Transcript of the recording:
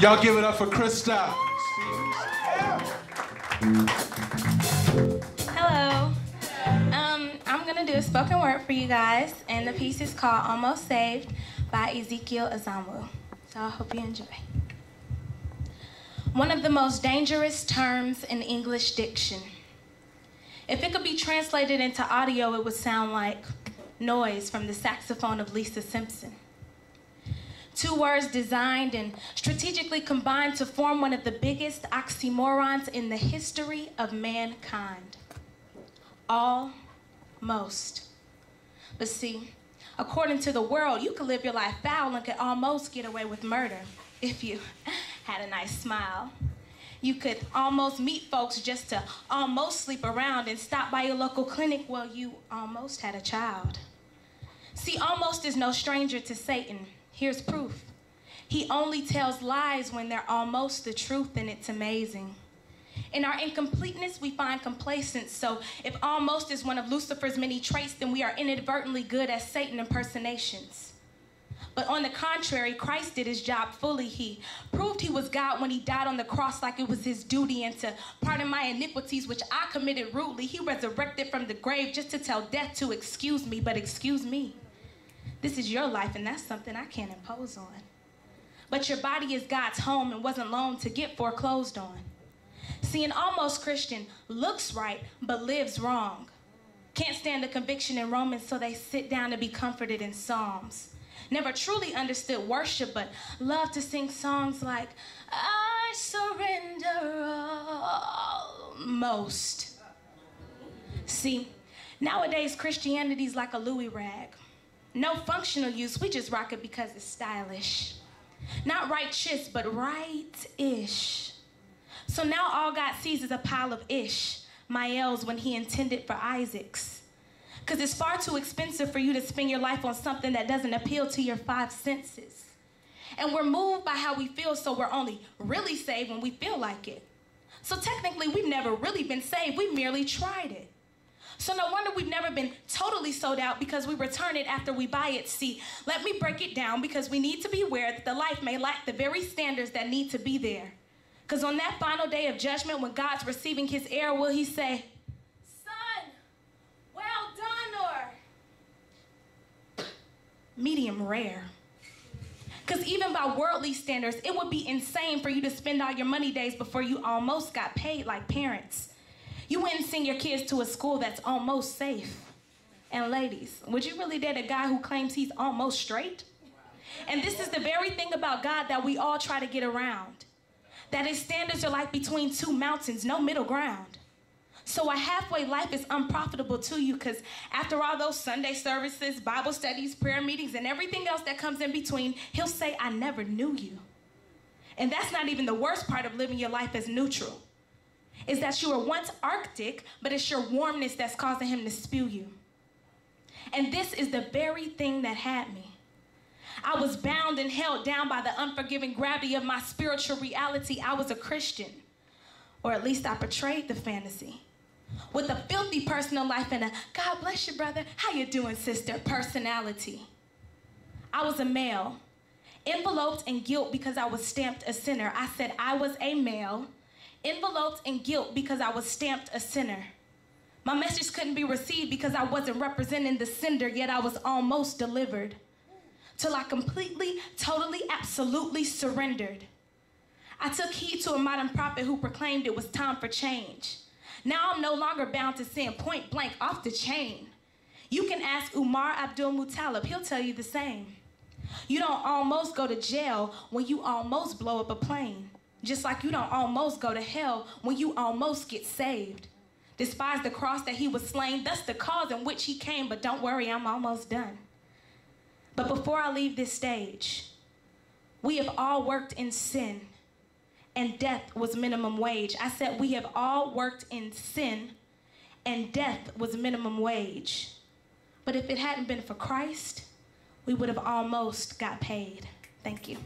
Y'all give it up for Christa. Hello. I'm going to do a spoken word for you guys, and the piece is called Almost Saved by Ezekiel Azamu. So I hope you enjoy. One of the most dangerous terms in English diction. If it could be translated into audio, it would sound like noise from the saxophone of Lisa Simpson. Two words designed and strategically combined to form one of the biggest oxymorons in the history of mankind. Almost. But see, according to the world, you could live your life foul and could almost get away with murder if you had a nice smile. You could almost meet folks just to almost sleep around and stop by your local clinic while you almost had a child. See, almost is no stranger to Satan. Here's proof. He only tells lies when they're almost the truth, and it's amazing. In our incompleteness, we find complacence. So if almost is one of Lucifer's many traits, then we are inadvertently good at Satan impersonations. But on the contrary, Christ did his job fully. He proved he was God when he died on the cross like it was his duty, and to pardon my iniquities, which I committed rudely, he resurrected from the grave just to tell death to excuse me. But excuse me, this is your life, and that's something I can't impose on. But your body is God's home and wasn't loaned to get foreclosed on. See, an almost Christian looks right, but lives wrong. Can't stand the conviction in Romans, so they sit down to be comforted in Psalms. Never truly understood worship, but love to sing songs like, I surrender almost. See, nowadays Christianity's like a Louis rag. No functional use, we just rock it because it's stylish. Not righteous, but right-ish. So now all God sees is a pile of Ishmaels when he intended for Isaacs. Because it's far too expensive for you to spend your life on something that doesn't appeal to your five senses. And we're moved by how we feel, so we're only really saved when we feel like it. So technically, we've never really been saved. We merely tried it. So no wonder we've never been totally sold out, because we return it after we buy it. See, let me break it down, because we need to be aware that the life may lack the very standards that need to be there. Because on that final day of judgment, when God's receiving his heir, will he say, son, well done, or medium rare? Because even by worldly standards, it would be insane for you to spend all your money days before you almost got paid like parents. You wouldn't send your kids to a school that's almost safe. And ladies, would you really date a guy who claims he's almost straight? And this is the very thing about God that we all try to get around. That his standards are like between two mountains, no middle ground. So a halfway life is unprofitable to you, because after all those Sunday services, Bible studies, prayer meetings, and everything else that comes in between, he'll say, I never knew you. And that's not even the worst part of living your life as neutral, is that you were once Arctic, but it's your warmness that's causing him to spew you. And this is the very thing that had me. I was bound and held down by the unforgiving gravity of my spiritual reality. I was a Christian, or at least I portrayed the fantasy, with a filthy personal life and a God bless you, brother, how you doing, sister, personality. I was a male, enveloped in guilt because I was stamped a sinner. I said I was a male, enveloped in guilt because I was stamped a sinner. My message couldn't be received because I wasn't representing the sender, yet I was almost delivered. Till I completely, totally, absolutely surrendered. I took heed to a modern prophet who proclaimed it was time for change. Now I'm no longer bound to sin, point blank, off the chain. You can ask Umar Abdul-Muttalib, he'll tell you the same. You don't almost go to jail when you almost blow up a plane. Just like you don't almost go to hell when you almost get saved. Despise the cross that he was slain, thus the cause in which he came, but don't worry, I'm almost done. But before I leave this stage, we have all worked in sin, and death was minimum wage. I said we have all worked in sin, and death was minimum wage. But if it hadn't been for Christ, we would have almost got paid. Thank you.